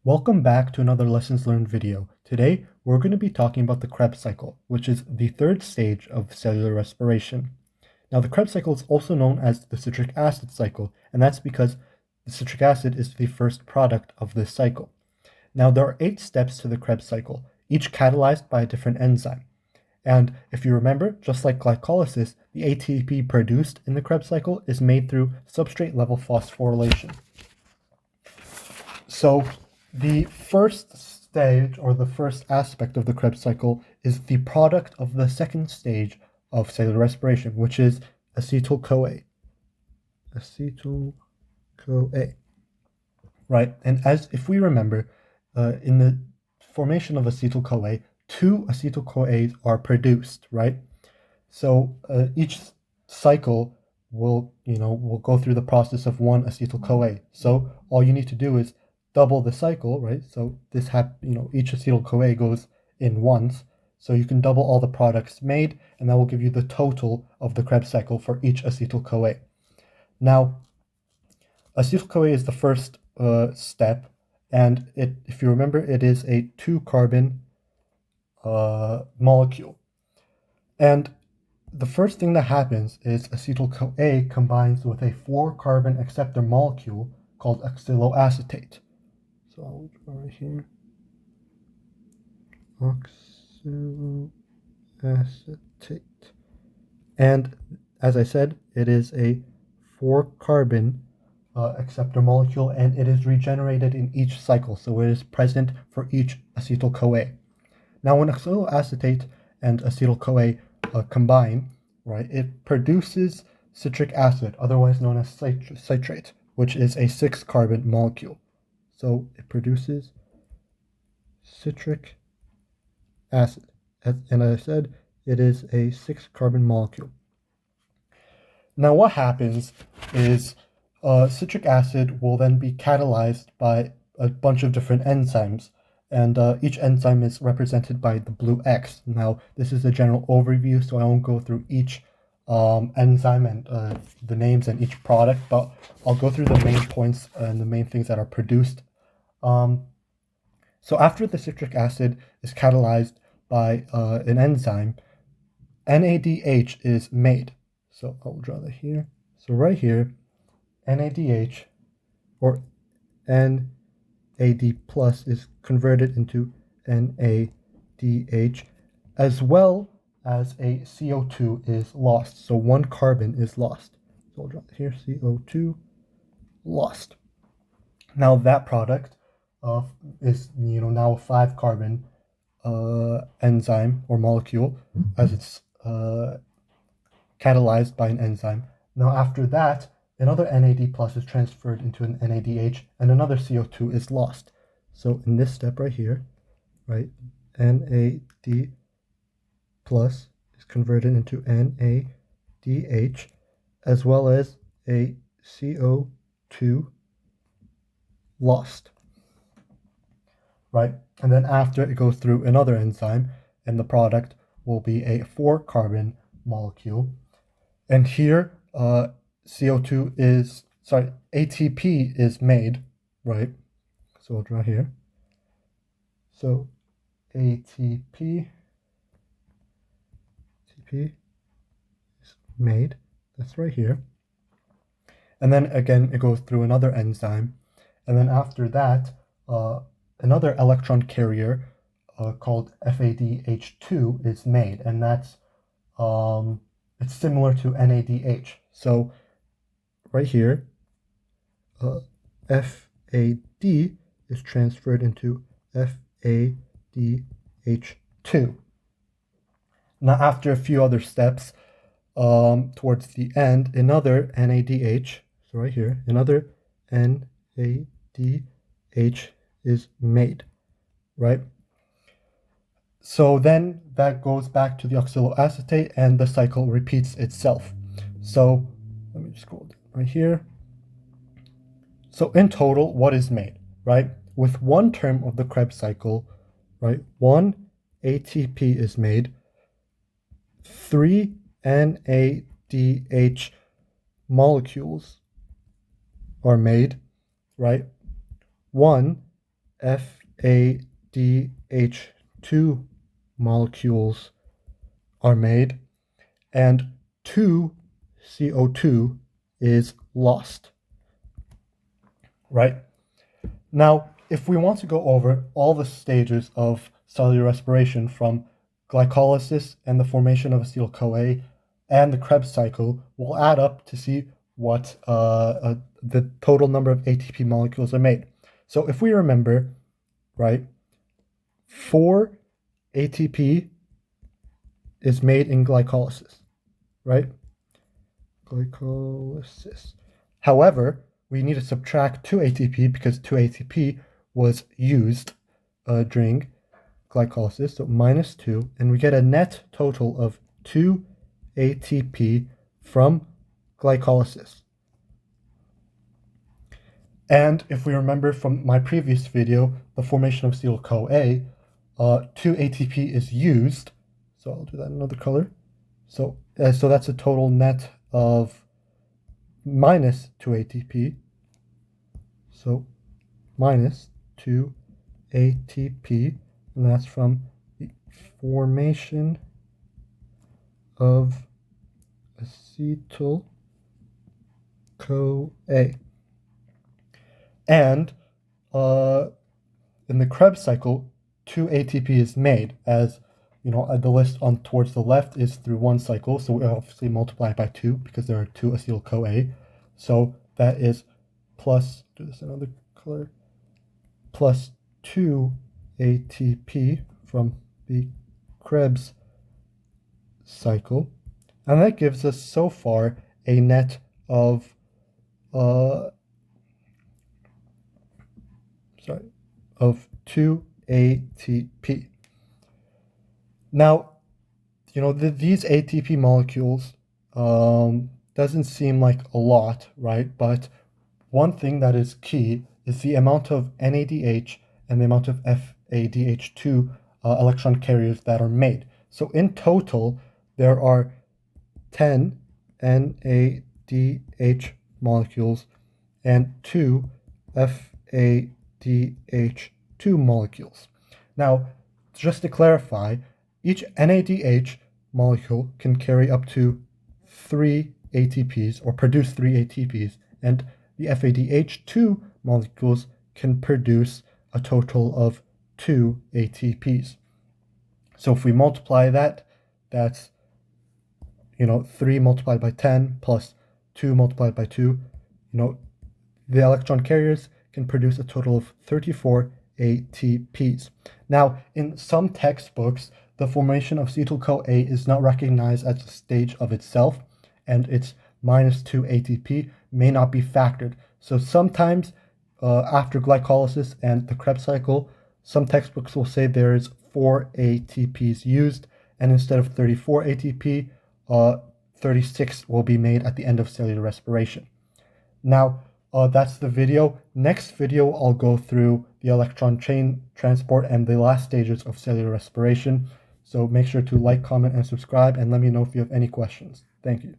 Welcome back to another Lessons Learned video. Today, we're going to be talking about the Krebs cycle, which is the third stage of cellular respiration. Now, the Krebs cycle is also known as the citric acid cycle, and that's because the citric acid is the first product of this cycle. Now, there are 8 steps to the Krebs cycle, each catalyzed by a different enzyme. And if you remember, just like glycolysis, the ATP produced in the Krebs cycle is made through substrate-level phosphorylation. So the first stage, or the first aspect of the Krebs cycle, is the product of the second stage of cellular respiration, which is acetyl-CoA. Acetyl-CoA. Right, and if we remember, in the formation of acetyl-CoA, 2 acetyl-CoAs are produced, right? So each cycle will go through the process of 1 acetyl-CoA. So all you need to do is double the cycle, right? So each acetyl-CoA goes in once. So you can double all the products made, and that will give you the total of the Krebs cycle for each acetyl-CoA. Now, acetyl-CoA is the first step, and if you remember, it is a 2-carbon molecule. And the first thing that happens is acetyl-CoA combines with a 4-carbon acceptor molecule called oxaloacetate. So I'll draw right here. Oxaloacetate. And as I said, it is a 4-carbon acceptor molecule, and it is regenerated in each cycle. So it is present for each acetyl-CoA. Now, when oxaloacetate and acetyl-CoA combine, right, it produces citric acid, otherwise known as citrate, which is a 6-carbon molecule. So it produces citric acid. And as I said, it is a 6-carbon molecule. Now, what happens is citric acid will then be catalyzed by a bunch of different enzymes, and each enzyme is represented by the blue X. Now, this is a general overview, so I won't go through each enzyme and the names and each product, but I'll go through the main points and the main things that are produced. So after the citric acid is catalyzed by an enzyme, NADH is made. So I'll draw that here. So right here, NADH, or NAD plus, is converted into NADH, as well as a CO2 is lost. So 1 carbon is lost. So I'll draw it here, CO2 lost. Now that product is now a 5-carbon enzyme or molecule, as it's catalyzed by an enzyme. Now after that, another NAD plus is transferred into an NADH, and another CO2 is lost. So in this step right here, right, NAD plus is converted into NADH, as well as a CO2 lost, right? And then after, it goes through another enzyme, and the product will be a 4-carbon molecule. And here, ATP is made, right? So I'll draw here. So ATP is made. That's right here. And then again, it goes through another enzyme. And then after that, another electron carrier called FADH2 is made. And that's it's similar to NADH. So right here, FAD is transferred into FADH2. Now, after a few other steps, towards the end, another NADH, so right here, another NADH is made, right? So then that goes back to the oxaloacetate, and the cycle repeats itself. So let me just scroll down right here. So in total, what is made, right? With one term of the Krebs cycle, right, 1 ATP is made, 3 NADH molecules are made, right? 1 FADH2 molecules are made, and 2 CO2 is lost, right? Now, if we want to go over all the stages of cellular respiration from glycolysis and the formation of acetyl-CoA and the Krebs cycle, we'll add up to see what the total number of ATP molecules are made. So if we remember, right, 4 ATP is made in glycolysis, right? Glycolysis. However, we need to subtract 2 ATP because 2 ATP was used during glycolysis, so minus 2, and we get a net total of 2 ATP from glycolysis. And if we remember from my previous video, the formation of acetyl-CoA, 2 ATP is used, so I'll do that in another color. So that's a total net of minus 2 ATP. So minus 2 ATP, and that's from the formation of acetyl-CoA. And in the Krebs cycle, 2 ATP is made, as you know, the list on towards the left is through one cycle, so we obviously multiply it by 2 because there are 2 acetyl-CoA. So that is plus, do this another color, plus 2 ATP from the Krebs cycle, and that gives us so far a net of of 2 ATP. Now, you know, these ATP molecules doesn't seem like a lot, right? But one thing that is key is the amount of NADH and the amount of FADH2 electron carriers that are made. So in total, there are 10 NADH molecules and 2 FADH2 molecules. Now, just to clarify, each NADH molecule can carry up to 3 ATPs or produce 3 ATPs, and the FADH2 molecules can produce a total of 2 ATPs. So if we multiply that, that's 3 multiplied by 10 plus 2 multiplied by 2, the electron carriers can produce a total of 34 ATPs. Now, in some textbooks, the formation of acetyl-CoA is not recognized as a stage of itself, and its minus 2 ATP may not be factored. So sometimes after glycolysis and the Krebs cycle, some textbooks will say there is 4 ATPs used, and instead of 34 ATP, 36 will be made at the end of cellular respiration. Now, that's the video. Next video, I'll go through the electron chain transport and the last stages of cellular respiration. So make sure to like, comment, and subscribe, and let me know if you have any questions. Thank you.